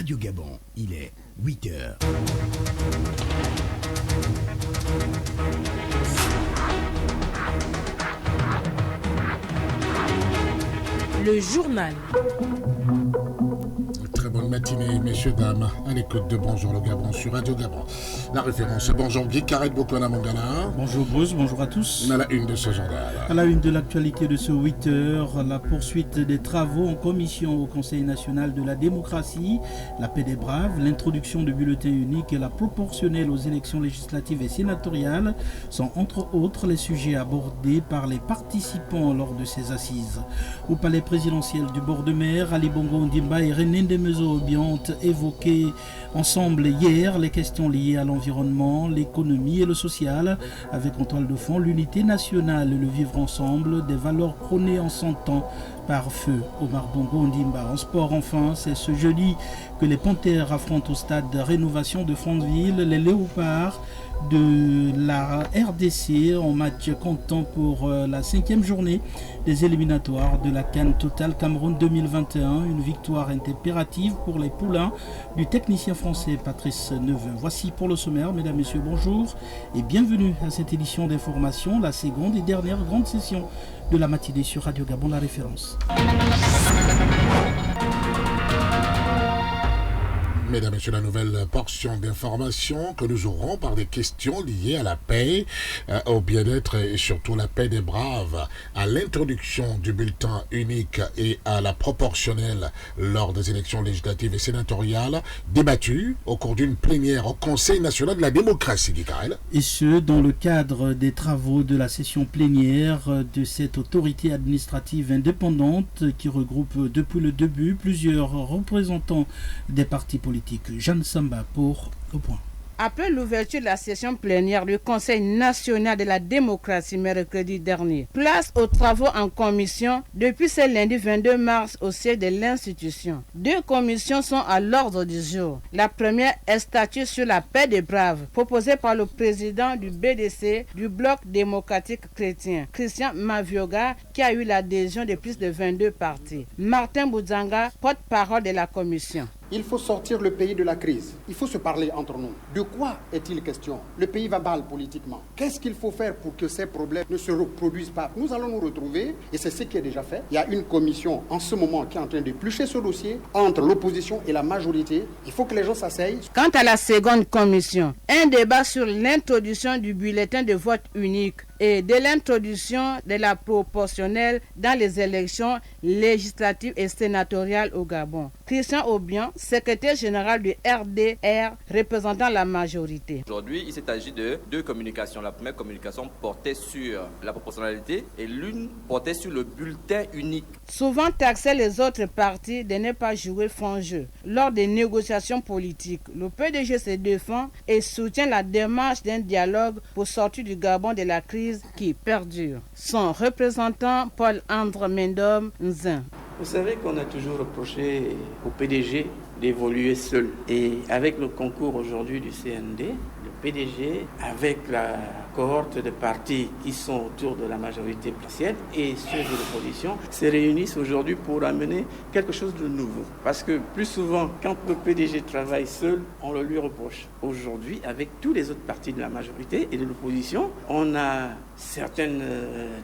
Radio Gabon, il est 8h. Le journal. Très bonne matinée, messieurs, dames, à l'écoute de Bonjour le Gabon sur Radio Gabon. La référence est Bonjour Guy Karet Bokona Mangala. Bonjour Bruce, bonjour à tous. À la une de ce journal. À la une de l'actualité de ce 8h, la poursuite des travaux en commission au Conseil national de la démocratie, la paix des braves, l'introduction de bulletins uniques et la proportionnelle aux élections législatives et sénatoriales sont entre autres les sujets abordés par les participants lors de ces assises. Au palais présidentiel du bord de mer, Ali Bongo Ondimba et René Ndemezo Obiang ont évoqué ensemble hier les questions liées à l'environnement, l'économie et le social, avec en toile de fond l'unité nationale et le vivre ensemble, des valeurs prônées en son temps par feu Omar Bongo Ondimba. En sport enfin, c'est ce jeudi que les Panthères affrontent au stade de rénovation de Fondeville les Léopards de la RDC en match comptant pour la 5e journée des éliminatoires de la CAN Total Cameroun 2021. Une victoire impérative pour les poulains du technicien français Patrice Neveu. Voici pour le sommaire, mesdames, messieurs, bonjour et bienvenue à cette édition d'information, la seconde et dernière grande session de la matinée sur Radio Gabon, la référence. Mesdames et messieurs, la nouvelle portion d'information que nous aurons par des questions liées à la paix, au bien-être et surtout la paix des braves, à l'introduction du bulletin unique et à la proportionnelle lors des élections législatives et sénatoriales, débattues au cours d'une plénière au Conseil national de la démocratie, Guy Karel. Et ce, dans le cadre des travaux de la session plénière de cette autorité administrative indépendante qui regroupe depuis le début plusieurs représentants des partis politiques. Jeanne Samba pour Le Point. Après l'ouverture de la session plénière du Conseil national de la démocratie mercredi dernier, place aux travaux en commission depuis ce lundi 22 mars au siège de l'institution. 2 commissions sont à l'ordre du jour. La première est statut sur la paix des braves, proposée par le président du BDC du Bloc démocratique chrétien, Christian Mavioga, qui a eu l'adhésion de plus de 22 partis. Martin Bouzanga, porte-parole de la commission. Il faut sortir le pays de la crise. Il faut se parler entre nous. De quoi est-il question? Le pays va mal politiquement. Qu'est-ce qu'il faut faire pour que ces problèmes ne se reproduisent pas? Nous allons nous retrouver, et c'est ce qui est déjà fait. Il y a une commission en ce moment qui est en train d'éplucher ce dossier entre l'opposition et la majorité. Il faut que les gens s'asseyent. Quant à la seconde commission, un débat sur l'introduction du bulletin de vote unique et de l'introduction de la proportionnelle dans les élections législatives et sénatoriales au Gabon. Christian Obiang, secrétaire général du RDR, représentant la majorité. Aujourd'hui, il s'est agi de 2 communications. La première communication portait sur la proportionnalité et l'une portait sur le bulletin unique. Souvent taxer les autres partis de ne pas jouer franc jeu. Lors des négociations politiques, le PDG se défend et soutient la démarche d'un dialogue pour sortir du Gabon de la crise qui perdure. Son représentant, Paul-André Mendom Nzin. Vous savez qu'on a toujours reproché au PDG d'évoluer seul. Et avec le concours aujourd'hui du CND, le PDG, avec la cohorte de partis qui sont autour de la majorité présidentielle et ceux de l'opposition, se réunissent aujourd'hui pour amener quelque chose de nouveau. Parce que plus souvent, quand le PDG travaille seul, on le lui reproche. Aujourd'hui, avec tous les autres partis de la majorité et de l'opposition, on a certaines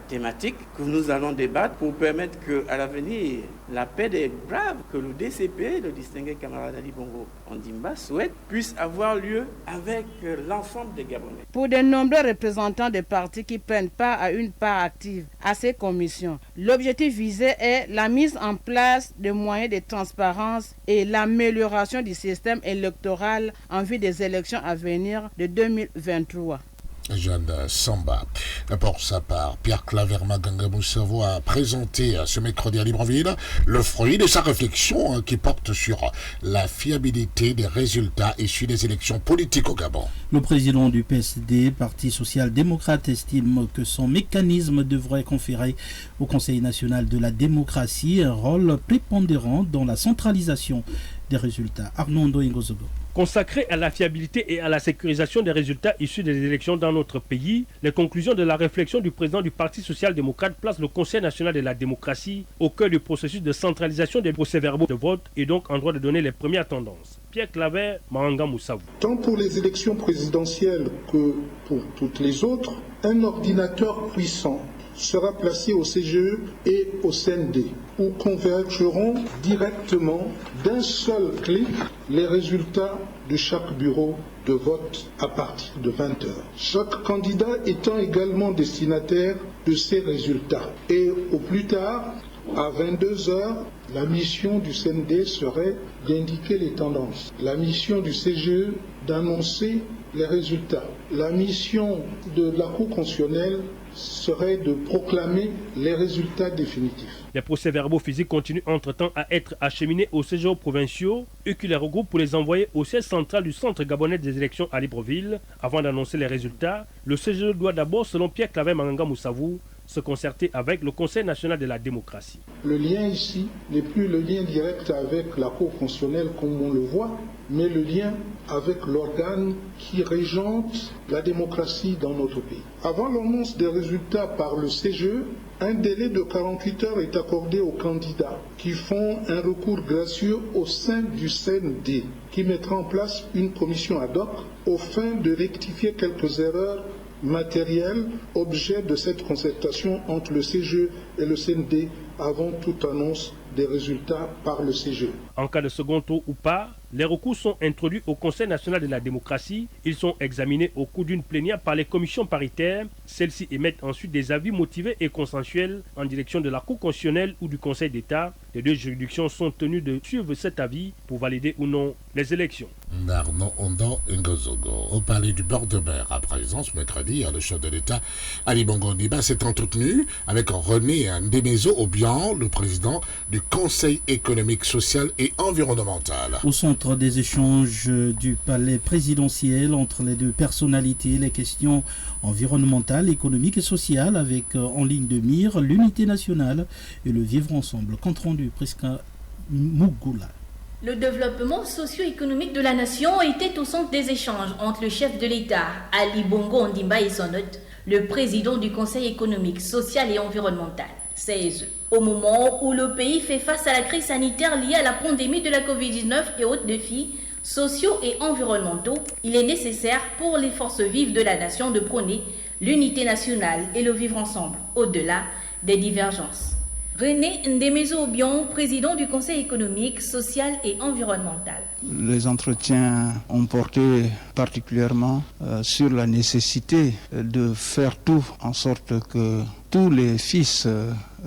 thématiques que nous allons débattre pour permettre qu'à l'avenir, la paix des braves que le DCP, le distingué camarade Ali Bongo Ondimba, souhaite, puisse avoir lieu avec l'ensemble des Gabonais. Pour de nombreux représentants des partis qui prennent part à une part active à ces commissions, l'objectif visé est la mise en place de moyens de transparence et l'amélioration du système électoral en vue des élections à venir de 2023. Jeanne Samba. Pour sa part, Pierre Claverma Gangamoussavo a présenté ce mercredi à Libreville le fruit de sa réflexion qui porte sur la fiabilité des résultats issus des élections politiques au Gabon. Le président du PSD, Parti social-démocrate, estime que son mécanisme devrait conférer au Conseil national de la démocratie un rôle prépondérant dans la centralisation des résultats. Arnaud Ndoingozogo. Consacré à la fiabilité et à la sécurisation des résultats issus des élections dans notre pays, les conclusions de la réflexion du président du Parti social-démocrate placent le Conseil national de la démocratie au cœur du processus de centralisation des procès-verbaux de vote et donc en droit de donner les premières tendances. Pierre Claver, Mahanga Moussavou. Tant pour les élections présidentielles que pour toutes les autres, un ordinateur puissant sera placé au CGE et au CND, où convergeront directement d'un seul clic les résultats de chaque bureau de vote à partir de 20h. Chaque candidat étant également destinataire de ces résultats. Et au plus tard, à 22h, la mission du CND serait d'indiquer les tendances. La mission du CGE d'annoncer les résultats. La mission de la Cour constitutionnelle serait de proclamer les résultats définitifs. Les procès-verbaux physiques continuent entre-temps à être acheminés aux CGO provinciaux et qui les regroupent pour les envoyer au siège central du Centre gabonais des élections à Libreville. Avant d'annoncer les résultats, le CGO doit d'abord, selon Pierre Claver Mahanga Moussavou, se concerter avec le Conseil national de la démocratie. Le lien ici n'est plus le lien direct avec la Cour constitutionnelle comme on le voit, mais le lien avec l'organe qui régente la démocratie dans notre pays. Avant l'annonce des résultats par le CGE, un délai de 48 heures est accordé aux candidats qui font un recours gracieux au sein du CND, qui mettra en place une commission ad hoc aux fins de rectifier quelques erreurs matériel, objet de cette concertation entre le CGE et le CND avant toute annonce des résultats par le CGE. En cas de second tour ou pas, les recours sont introduits au Conseil national de la démocratie. Ils sont examinés au cours d'une plénière par les commissions paritaires. Celles-ci émettent ensuite des avis motivés et consensuels en direction de la Cour constitutionnelle ou du Conseil d'État. Les deux juridictions sont tenues de suivre cet avis pour valider ou non les élections. Narno Ondo Ngozogo, au palais du bord de mer, à présent, ce mercredi, le chef de l'État, Ali Bongo Ondimba, s'est entretenu avec René Ndemezo-Obiang, le président du Conseil économique, social et environnemental. Au centre des échanges du palais présidentiel entre les deux personnalités, les questions environnementales, économiques et sociales, avec en ligne de mire l'unité nationale et le vivre ensemble. Compte rendu, Prisca Mougoula. Le développement socio-économique de la nation était au centre des échanges entre le chef de l'État, Ali Bongo Ondimba, et son hôte, le président du Conseil économique, social et environnemental, CESE. Au moment où le pays fait face à la crise sanitaire liée à la pandémie de la Covid-19 et autres défis sociaux et environnementaux, il est nécessaire pour les forces vives de la nation de prôner l'unité nationale et le vivre ensemble, au-delà des divergences. René Ndemezo-Obiang, président du Conseil économique, social et environnemental. Les entretiens ont porté particulièrement sur la nécessité de faire tout en sorte que tous les fils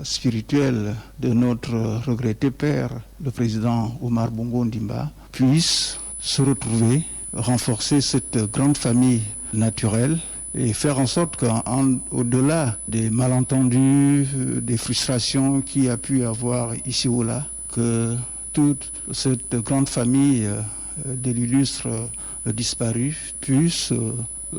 spirituels de notre regretté père, le président Omar Bongo Ondimba, puissent se retrouver, renforcer cette grande famille naturelle et faire en sorte qu'au-delà des malentendus, des frustrations qu'il y a pu avoir ici ou là, que toute cette grande famille de l'illustre disparu puisse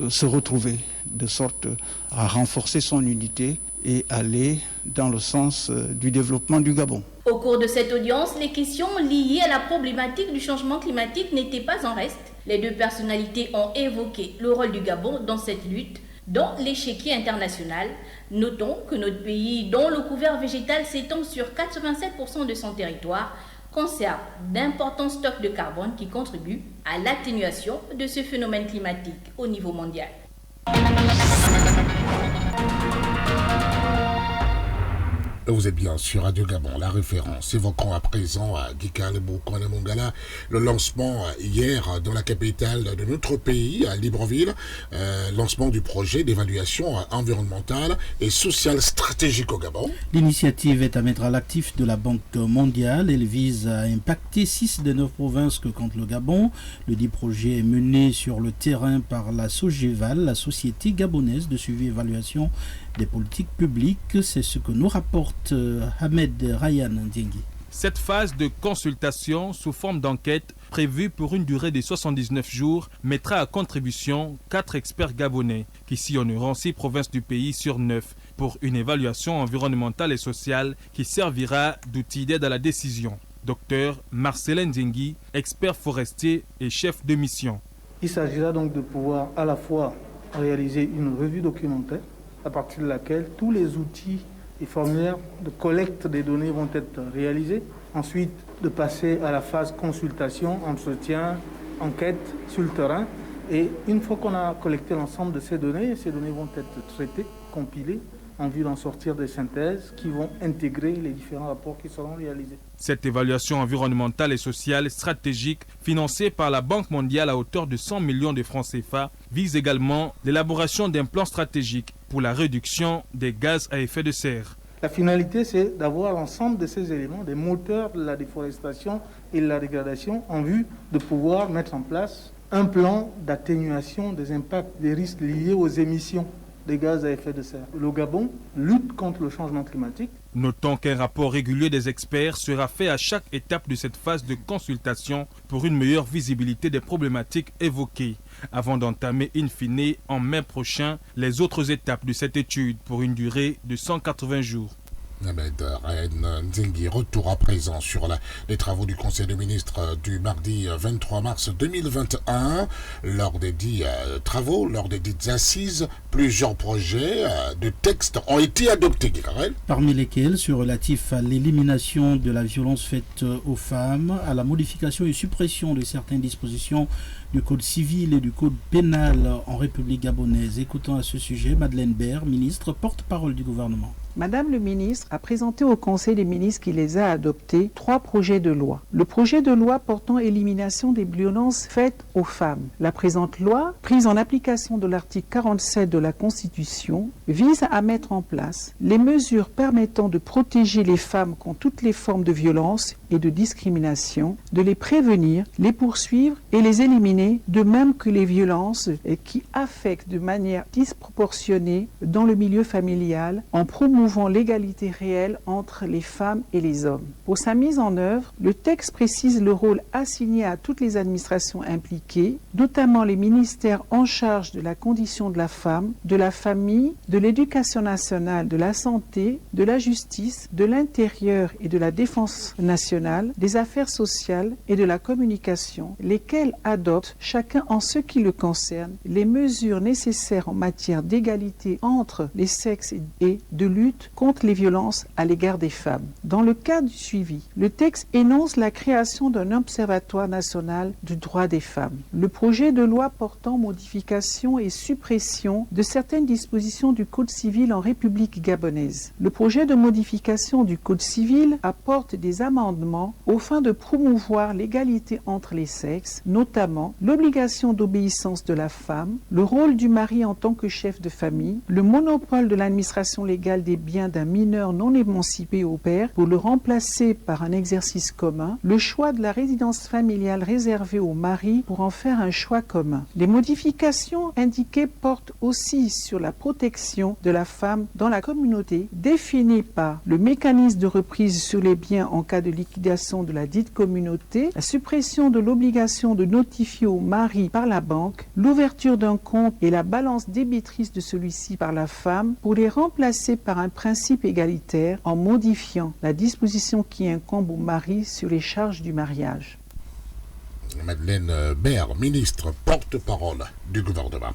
se retrouver, de sorte à renforcer son unité et aller dans le sens du développement du Gabon. Au cours de cette audience, les questions liées à la problématique du changement climatique n'étaient pas en reste. Les deux personnalités ont évoqué le rôle du Gabon dans cette lutte, dans l'échiquier international. Notons que notre pays, dont le couvert végétal s'étend sur 87% de son territoire, conserve d'importants stocks de carbone qui contribuent à l'atténuation de ce phénomène climatique au niveau mondial. Vous êtes bien sur Radio Gabon, la référence. Évoquons à présent à Gikal Boukone Mongala le lancement hier dans la capitale de notre pays, à Libreville, lancement du projet d'évaluation environnementale et sociale stratégique au Gabon. L'initiative est à mettre à l'actif de la Banque mondiale. Elle vise à impacter 6 des 9 provinces que compte le Gabon. Le dit projet est mené sur le terrain par la SOGEVAL, la Société gabonaise de suivi et évaluation des politiques publiques. C'est ce que nous rapporte Ahmed Ryan Ndiengi. Cette phase de consultation sous forme d'enquête prévue pour une durée de 79 jours mettra à contribution 4 experts gabonais qui sillonneront 6 provinces du pays sur 9 pour une évaluation environnementale et sociale qui servira d'outil d'aide à la décision. Dr Marcelin Nzengi, expert forestier et chef de mission. Il s'agira donc de pouvoir à la fois réaliser une revue documentaire à partir de laquelle tous les outils et formulaires de collecte des données vont être réalisés. Ensuite, de passer à la phase consultation, entretien, enquête sur le terrain. Et une fois qu'on a collecté l'ensemble de ces données vont être traitées, compilées, en vue d'en sortir des synthèses qui vont intégrer les différents rapports qui seront réalisés. Cette évaluation environnementale et sociale stratégique, financée par la Banque mondiale à hauteur de 100 millions de francs CFA, vise également l'élaboration d'un plan stratégique pour la réduction des gaz à effet de serre. La finalité, c'est d'avoir l'ensemble de ces éléments, des moteurs de la déforestation et de la dégradation, en vue de pouvoir mettre en place un plan d'atténuation des impacts, des risques liés aux émissions des gaz à effet de serre. Le Gabon lutte contre le changement climatique. Notons qu'un rapport régulier des experts sera fait à chaque étape de cette phase de consultation pour une meilleure visibilité des problématiques évoquées, avant d'entamer in fine en mai prochain les autres étapes de cette étude pour une durée de 180 jours. Ahmed Reine Nzengi, retour à présent sur les travaux du Conseil des ministres du mardi 23 mars 2021. Lors des dits travaux, lors des dites assises, plusieurs projets de textes ont été adoptés. Parmi lesquels ceux relatifs à l'élimination de la violence faite aux femmes, à la modification et suppression de certaines dispositions du Code civil et du Code pénal en République gabonaise. Écoutons à ce sujet Madeleine Baird, ministre porte-parole du gouvernement. Madame le ministre a présenté au Conseil des ministres qui les a adoptés 3 projets de loi. Le projet de loi portant élimination des violences faites aux femmes. La présente loi, prise en application de l'article 47 de la Constitution, vise à mettre en place les mesures permettant de protéger les femmes contre toutes les formes de violence et de discrimination, de les prévenir, les poursuivre et les éliminer, de même que les violences qui affectent de manière disproportionnée dans le milieu familial en promouvant l'égalité réelle entre les femmes et les hommes. Pour sa mise en œuvre, le texte précise le rôle assigné à toutes les administrations impliquées, notamment les ministères en charge de la condition de la femme, de la famille, de l'éducation nationale, de la santé, de la justice, de l'intérieur et de la défense nationale, des affaires sociales et de la communication, lesquels adoptent, chacun en ce qui le concerne, les mesures nécessaires en matière d'égalité entre les sexes et de lutte contre les violences à l'égard des femmes. Dans le cadre du suivi, le texte énonce la création d'un observatoire national du droit des femmes. Le projet de loi portant modification et suppression de certaines dispositions du Code civil en République gabonaise. Le projet de modification du Code civil apporte des amendements aux fins de promouvoir l'égalité entre les sexes, notamment l'obligation d'obéissance de la femme, le rôle du mari en tant que chef de famille, le monopole de l'administration légale des biens d'un mineur non émancipé au père pour le remplacer par un exercice commun, le choix de la résidence familiale réservée au mari pour en faire un choix commun. Les modifications indiquées portent aussi sur la protection de la femme dans la communauté, définie par le mécanisme de reprise sur les biens en cas de liquidation de la dite communauté, la suppression de l'obligation de notifier au mari par la banque, l'ouverture d'un compte et la balance débitrice de celui-ci par la femme pour les remplacer par un principe égalitaire en modifiant la disposition qui incombe au mari sur les charges du mariage. Madeleine Baird, ministre porte-parole du gouvernement.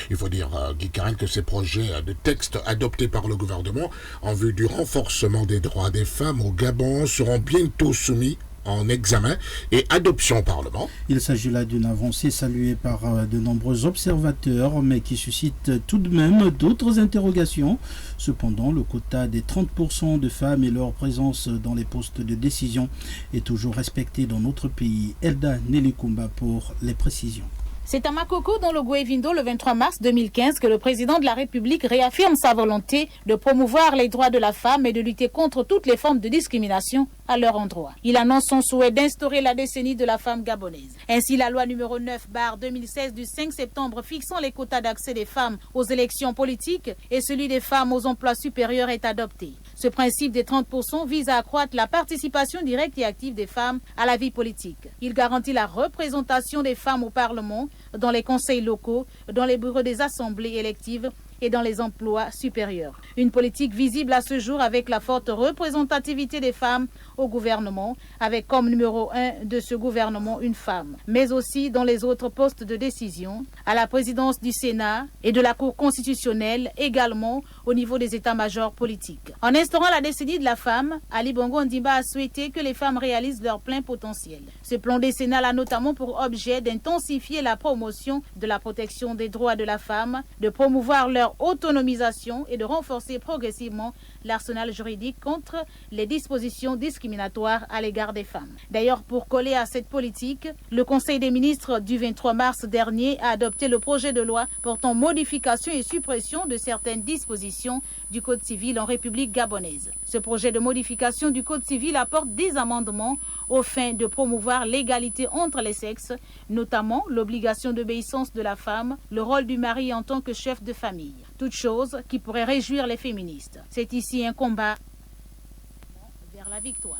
Il faut dire, Guy Carrel, que ces projets de textes adoptés par le gouvernement en vue du renforcement des droits des femmes au Gabon seront bientôt soumis en examen et adoption au Parlement. Il s'agit là d'une avancée saluée par de nombreux observateurs, mais qui suscite tout de même d'autres interrogations. Cependant, le quota des 30% de femmes et leur présence dans les postes de décision est toujours respecté dans notre pays. Elda Nelikumba pour les précisions. C'est à Makoko, dans le Gouévindo, le 23 mars 2015, que le président de la République réaffirme sa volonté de promouvoir les droits de la femme et de lutter contre toutes les formes de discrimination à leur endroit. Il annonce son souhait d'instaurer la décennie de la femme gabonaise. Ainsi, la loi numéro 9/2016 du 5 septembre fixant les quotas d'accès des femmes aux élections politiques et celui des femmes aux emplois supérieurs est adopté. Ce principe des 30% vise à accroître la participation directe et active des femmes à la vie politique. Il garantit la représentation des femmes au Parlement, dans les conseils locaux, dans les bureaux des assemblées électives et dans les emplois supérieurs. Une politique visible à ce jour avec la forte représentativité des femmes au gouvernement, avec comme numéro 1 de ce gouvernement une femme, mais aussi dans les autres postes de décision, à la présidence du Sénat et de la Cour constitutionnelle, également au niveau des états-majors politiques. En instaurant la décennie de la femme, Ali Bongo Ondimba a souhaité que les femmes réalisent leur plein potentiel. Ce plan décennal a notamment pour objet d'intensifier la promotion de la protection des droits de la femme, de promouvoir leur autonomisation et de renforcer progressivement l'arsenal juridique contre les dispositions discriminatoires à l'égard des femmes. D'ailleurs, pour coller à cette politique, le Conseil des ministres du 23 mars dernier a adopté le projet de loi portant modification et suppression de certaines dispositions du Code civil en République gabonaise. Ce projet de modification du Code civil apporte des amendements aux fins de promouvoir l'égalité entre les sexes, notamment l'obligation d'obéissance de la femme, le rôle du mari en tant que chef de famille. Toute chose qui pourrait réjouir les féministes. C'est ici un combat vers la victoire.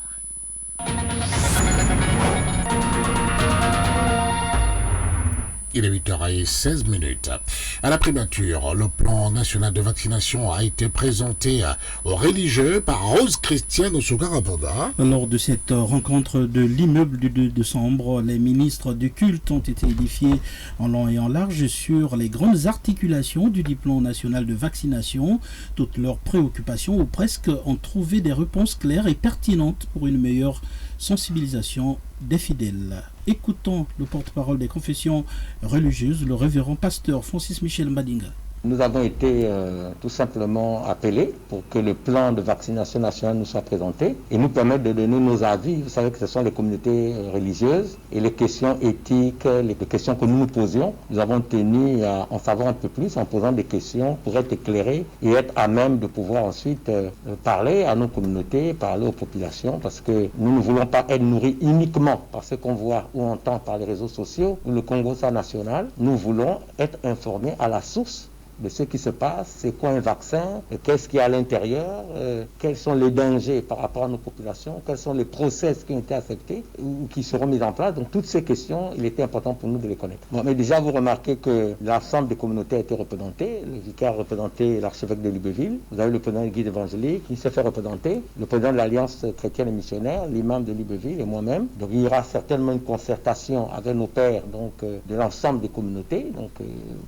Il est 8h16. À la primature, le plan national de vaccination a été présenté aux religieux par Rose Christiane Osugarabonda. Lors de cette rencontre de l'immeuble du 2 décembre, les ministres du culte ont été édifiés en long et en large sur les grandes articulations du plan national de vaccination. Toutes leurs préoccupations ou presque ont trouvé des réponses claires et pertinentes pour une meilleure sensibilisation des fidèles. Écoutons le porte-parole des confessions religieuses, le révérend pasteur Francis Michel Mbadinga. Nous avons été tout simplement appelés pour que le plan de vaccination nationale nous soit présenté et nous permettre de donner nos avis. Vous savez que ce sont les communautés religieuses et les questions éthiques, les questions que nous nous posions. Nous avons tenu à en savoir un peu plus en posant des questions pour être éclairés et être à même de pouvoir ensuite parler à nos communautés, parler aux populations, parce que nous ne voulons pas être nourris uniquement par ce qu'on voit ou entend par les réseaux sociaux ou le Congrès national. Nous voulons être informés à la source de ce qui se passe, c'est quoi un vaccin, qu'est-ce qu'il y a à l'intérieur, quels sont les dangers par rapport à nos populations, quels sont les process qui ont été acceptés ou qui seront mis en place. Donc toutes ces questions, il était important pour nous de les connaître. Bon, mais déjà, vous remarquez que l'ensemble des communautés a été représenté. Le vicaire a représenté l'archevêque de Libreville. Vous avez le président du guide évangélique qui s'est fait représenter, le président de l'Alliance chrétienne et missionnaire, l'imam de Libreville et moi-même. Donc il y aura certainement une concertation avec nos pères de l'ensemble des communautés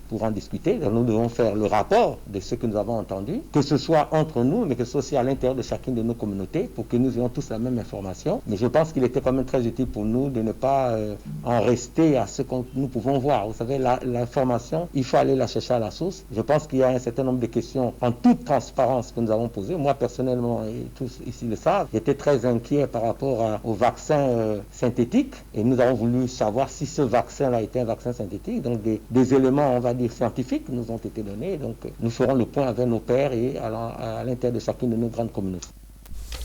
pour en discuter. Donc, nous devons faire le rapport de ce que nous avons entendu, que ce soit entre nous, mais que ce soit aussi à l'intérieur de chacune de nos communautés, pour que nous ayons tous la même information. Mais je pense qu'il était quand même très utile pour nous de ne pas en rester à ce que nous pouvons voir. Vous savez, l'information, il faut aller la chercher à la source. Je pense qu'il y a un certain nombre de questions en toute transparence que nous avons posées. Moi, personnellement, et tous ici le savent, j'étais très inquiet par rapport au vaccin synthétique, et nous avons voulu savoir si ce vaccin-là était un vaccin synthétique. Donc des éléments, on va dire, scientifiques nous ont été donnés. Donc nous ferons le point avec nos pères et à l'intérieur de chacune de nos grandes communautés.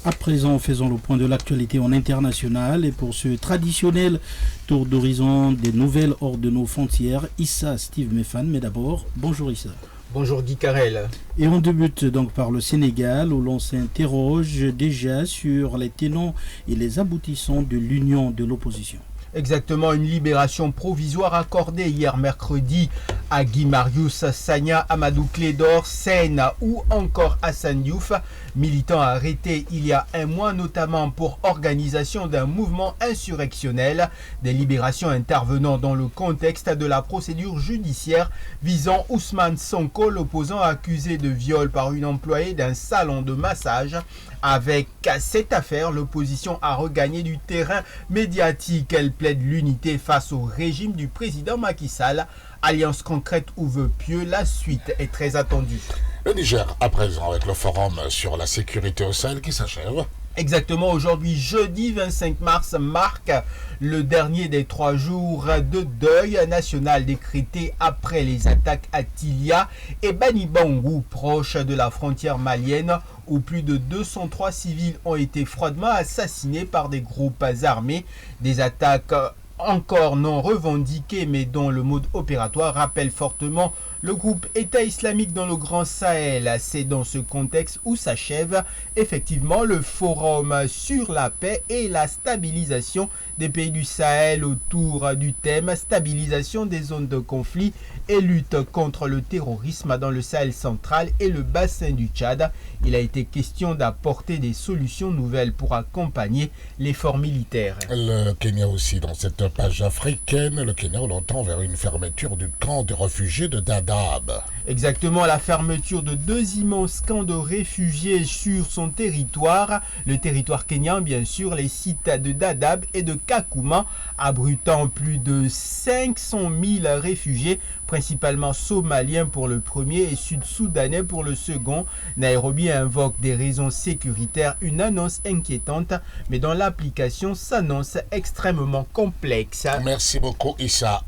À présent, faisons le point de l'actualité en international et pour ce traditionnel tour d'horizon des nouvelles hors de nos frontières, Issa Steve Mefan. Mais d'abord, bonjour Issa. Bonjour Guy Carrel. Et on débute donc par le Sénégal où l'on s'interroge déjà sur les tenants et les aboutissants de l'union de l'opposition. Exactement, une libération provisoire accordée hier mercredi à Guy Marius Sagna, Amadou Clédor Sène ou encore Hassan Diouf, militants arrêtés il y a un mois notamment pour organisation d'un mouvement insurrectionnel, des libérations intervenant dans le contexte de la procédure judiciaire visant Ousmane Sonko, l'opposant accusé de viol par une employée d'un salon de massage. Avec cette affaire, l'opposition a regagné du terrain médiatique. Elle plaide l'unité face au régime du président Macky Sall. Alliance concrète ou vœu pieux, la suite est très attendue. Le Niger, à présent, avec le forum sur la sécurité au Sahel qui s'achève. Exactement, aujourd'hui, jeudi 25 mars, marque le dernier des 3 jours de deuil national décrété après les attaques à Tilia et Banibangou, proche de la frontière malienne, où plus de 203 civils ont été froidement assassinés par des groupes armés. Des attaques encore non revendiquées, mais dont le mode opératoire rappelle fortement le groupe État islamique dans le Grand Sahel. C'est dans ce contexte où s'achève effectivement le forum sur la paix et la stabilisation des pays du Sahel autour du thème stabilisation des zones de conflit et lutte contre le terrorisme dans le Sahel central et le bassin du Tchad. Il a été question d'apporter des solutions nouvelles pour accompagner l'effort militaire. Le Kenya aussi, dans cette page africaine, le Kenya longtemps vers une fermeture du camp de réfugiés de Dadaab. Exactement, la fermeture de 2 immenses camps de réfugiés sur son territoire, le territoire kenyan bien sûr, les sites de Dadaab et de Kakuma, abritant plus de 500 000 réfugiés, principalement somaliens pour le premier et sud-soudanais pour le second. Nairobi invoque des raisons sécuritaires, une annonce inquiétante, mais dont l'application s'annonce extrêmement complexe. Merci beaucoup Issa.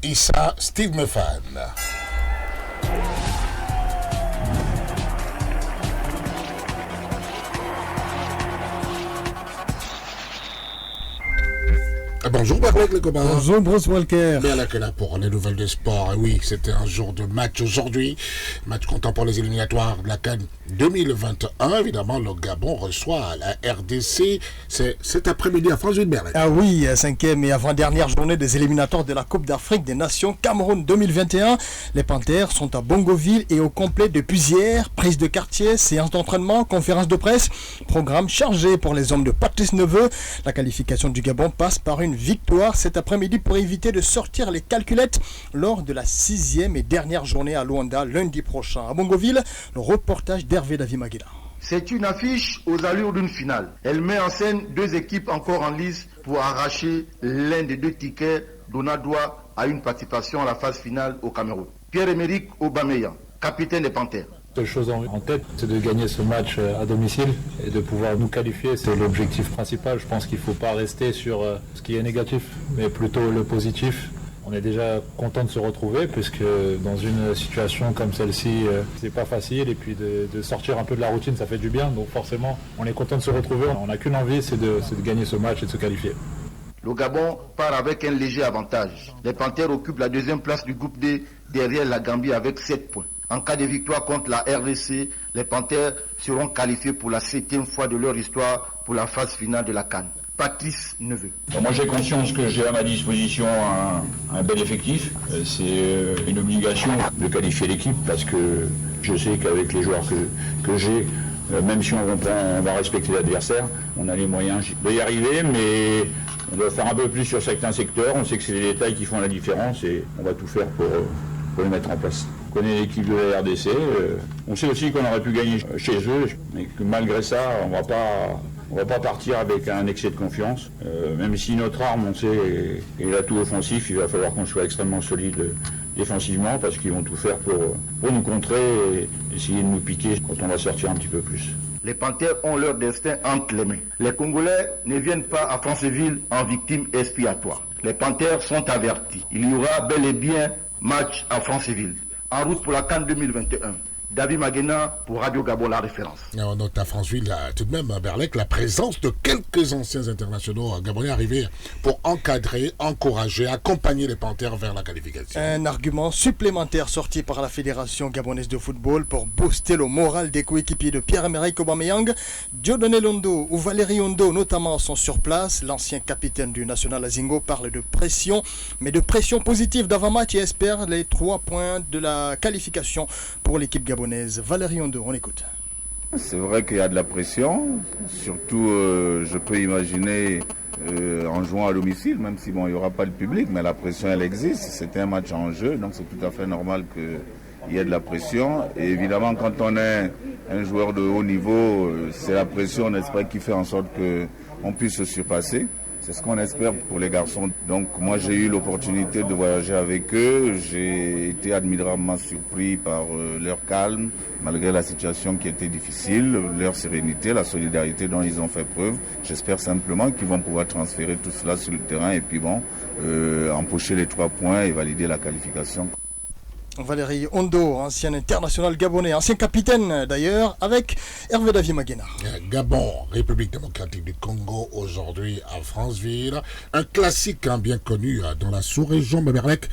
Steve Mefan. Bonjour Barbeck le copain. Bonjour Bruce Walker. Bien là que là pour les nouvelles de sport. Et oui, c'était un jour de match aujourd'hui. Match comptant pour les éliminatoires de la CAN 2021. Évidemment, le Gabon reçoit la RDC. C'est cet après-midi à Franceville-Berne. Ah oui, 5e et avant-dernière journée des éliminatoires de la Coupe d'Afrique des Nations Cameroun 2021. Les Panthères sont à Bongoville et au complet depuis hier. Prise de quartier, séance d'entraînement, conférence de presse. Programme chargé pour les hommes de Patrice Neveu. La qualification du Gabon passe par une victoire cet après-midi pour éviter de sortir les calculettes lors de la 6e et dernière journée à Luanda lundi prochain. À Bongoville, le reportage d'Hervé David-Maguila. C'est une affiche aux allures d'une finale. Elle met en scène 2 équipes encore en lice pour arracher l'un des 2 tickets donnant droit à une participation à la phase finale au Cameroun. Pierre-Emerick Aubameyang, capitaine des Panthères. La seule chose en tête, c'est de gagner ce match à domicile et de pouvoir nous qualifier. C'est l'objectif principal. Je pense qu'il ne faut pas rester sur ce qui est négatif, mais plutôt le positif. On est déjà content de se retrouver, puisque dans une situation comme celle-ci, c'est pas facile. Et puis de sortir un peu de la routine, ça fait du bien. Donc forcément, on est content de se retrouver. On n'a qu'une envie, c'est de gagner ce match et de se qualifier. Le Gabon part avec un léger avantage. Les Panthères occupent la 2e place du groupe D derrière la Gambie avec 7 points. En cas de victoire contre la RDC, les Panthères seront qualifiés pour la 7e fois de leur histoire pour la phase finale de la CAN. Patrice Neveu. Moi j'ai conscience que j'ai à ma disposition un bel effectif. C'est une obligation de qualifier l'équipe parce que je sais qu'avec les joueurs que j'ai, même si on va respecter l'adversaire, on a les moyens de y arriver, mais on doit faire un peu plus sur certains secteurs. On sait que c'est les détails qui font la différence et on va tout faire pour les mettre en place. On connaît l'équipe de la RDC, on sait aussi qu'on aurait pu gagner chez eux, mais que malgré ça, on va pas partir avec un excès de confiance. Même si notre arme, on sait, est l'atout offensif, il va falloir qu'on soit extrêmement solide défensivement parce qu'ils vont tout faire pour nous contrer et essayer de nous piquer quand on va sortir un petit peu plus. Les Panthères ont leur destin entre les mains. Les Congolais ne viennent pas à Franceville en victime expiatoire. Les Panthères sont avertis. Il y aura bel et bien match à Franceville. En route pour la CAN 2021. David Maguena pour Radio Gabon, la référence. Et on note à Franceville, tout de même à Berlec, la présence de quelques anciens internationaux gabonais arrivés pour encadrer, encourager, accompagner les Panthères vers la qualification. Un argument supplémentaire sorti par la Fédération gabonaise de football pour booster le moral des coéquipiers de Pierre-Emerick Aubameyang. Dieudonné Londo ou Valérie Ondo notamment sont sur place. L'ancien capitaine du National Azingo parle de pression, mais de pression positive d'avant-match et espère les 3 points de la qualification pour l'équipe gabonaise. Valérie Ondo, on écoute. C'est vrai qu'il y a de la pression, surtout je peux imaginer en jouant à domicile, même si bon, il n'y aura pas de public, mais la pression elle existe, c'est un match en jeu, donc c'est tout à fait normal qu'il y ait de la pression. Et évidemment quand on est un joueur de haut niveau, c'est la pression, on espère, qui fait en sorte qu'on puisse se surpasser. C'est ce qu'on espère pour les garçons. Donc moi j'ai eu l'opportunité de voyager avec eux. J'ai été admirablement surpris par leur calme, malgré la situation qui était difficile, leur sérénité, la solidarité dont ils ont fait preuve. J'espère simplement qu'ils vont pouvoir transférer tout cela sur le terrain et puis bon, empocher les 3 points et valider la qualification. Valérie Ondo, ancien international gabonais, ancien capitaine d'ailleurs, avec Hervé David Maguena. Gabon, République démocratique du Congo, aujourd'hui à Franceville. Un classique bien connu dans la sous-région Beberlek.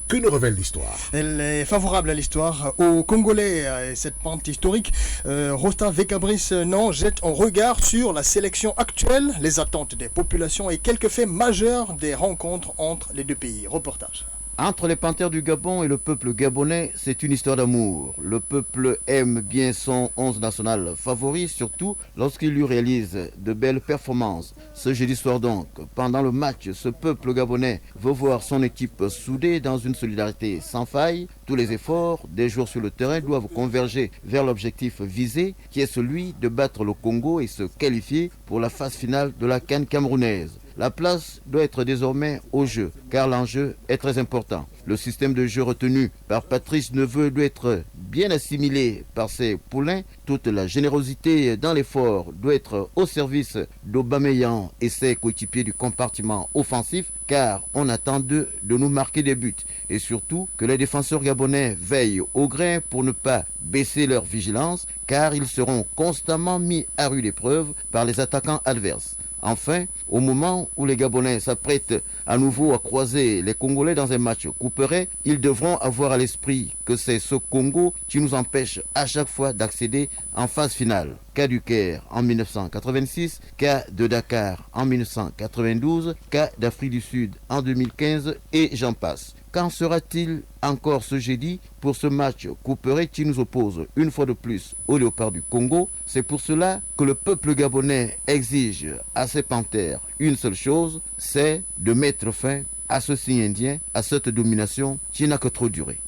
Que nous révèle l'histoire? Elle est favorable à l'histoire. Aux Congolais, cette pente historique, Rosta Vekabris jette un regard sur la sélection actuelle, les attentes des populations et quelques faits majeurs des rencontres entre les deux pays. Reportage. Entre les Panthères du Gabon et le peuple gabonais, c'est une histoire d'amour. Le peuple aime bien son 11 national favori, surtout lorsqu'il lui réalise de belles performances. Ce jeudi soir donc, pendant le match, ce peuple gabonais veut voir son équipe soudée dans une solidarité sans faille. Tous les efforts des joueurs sur le terrain doivent converger vers l'objectif visé, qui est celui de battre le Congo et se qualifier pour la phase finale de la CAN camerounaise. La place doit être désormais au jeu, car l'enjeu est très important. Le système de jeu retenu par Patrice Neveu doit être bien assimilé par ses poulains. Toute la générosité dans l'effort doit être au service d'Aubameyang et ses coéquipiers du compartiment offensif, car on attend d'eux de nous marquer des buts. Et surtout que les défenseurs gabonais veillent au grain pour ne pas baisser leur vigilance, car ils seront constamment mis à rude épreuve par les attaquants adverses. Enfin, au moment où les Gabonais s'apprêtent à nouveau à croiser les Congolais dans un match couperet, ils devront avoir à l'esprit que c'est ce Congo qui nous empêche à chaque fois d'accéder en phase finale. Cas du Caire en 1986, cas de Dakar en 1992, cas d'Afrique du Sud en 2015 et j'en passe. Qu'en sera-t-il encore ce jeudi pour ce match couperet qui nous oppose une fois de plus aux Léopards du Congo? C'est pour cela que le peuple gabonais exige à ses Panthères une seule chose, c'est de mettre fin à ce signe indien, à cette domination qui n'a que trop duré.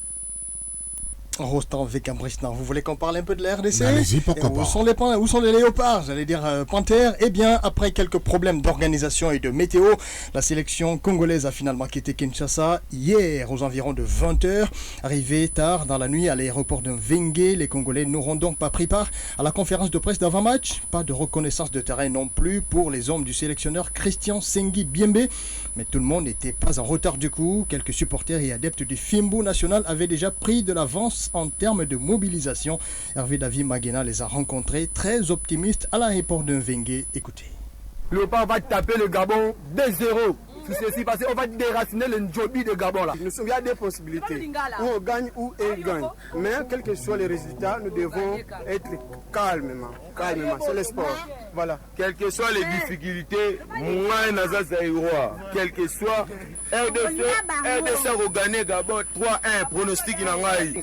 Rostand Vekabrisna, vous voulez qu'on parle un peu de la RDC? Allez-y, pourquoi pas. Où sont les léopards? J'allais dire panthères. Eh bien, après quelques problèmes d'organisation et de météo, la sélection congolaise a finalement quitté Kinshasa hier aux environs de 20h. Arrivés tard dans la nuit à l'aéroport de Mvenge, les Congolais n'auront donc pas pris part à la conférence de presse d'avant-match. Pas de reconnaissance de terrain non plus pour les hommes du sélectionneur Christian Sengi Biembe. Mais tout le monde n'était pas en retard du coup. Quelques supporters et adeptes du Fimbu national avaient déjà pris de l'avance en termes de mobilisation. Hervé David Maguena les a rencontrés très optimistes à l'aéroport de Mvenge. Écoutez. Le Léopard va taper le Gabon 2-0. Si ceci passe, on va déraciner le Ndjobi de Gabon là. Il y a des possibilités. Ou on gagne ou on gagne. Mais quels que soient les résultats, nous devons être calmement. C'est le sport. Voilà. Quelles que soient les difficultés, moi Naza Zaïroa, quel que soit RDC au gagner Gabon 3-1, pronostic in Angaï.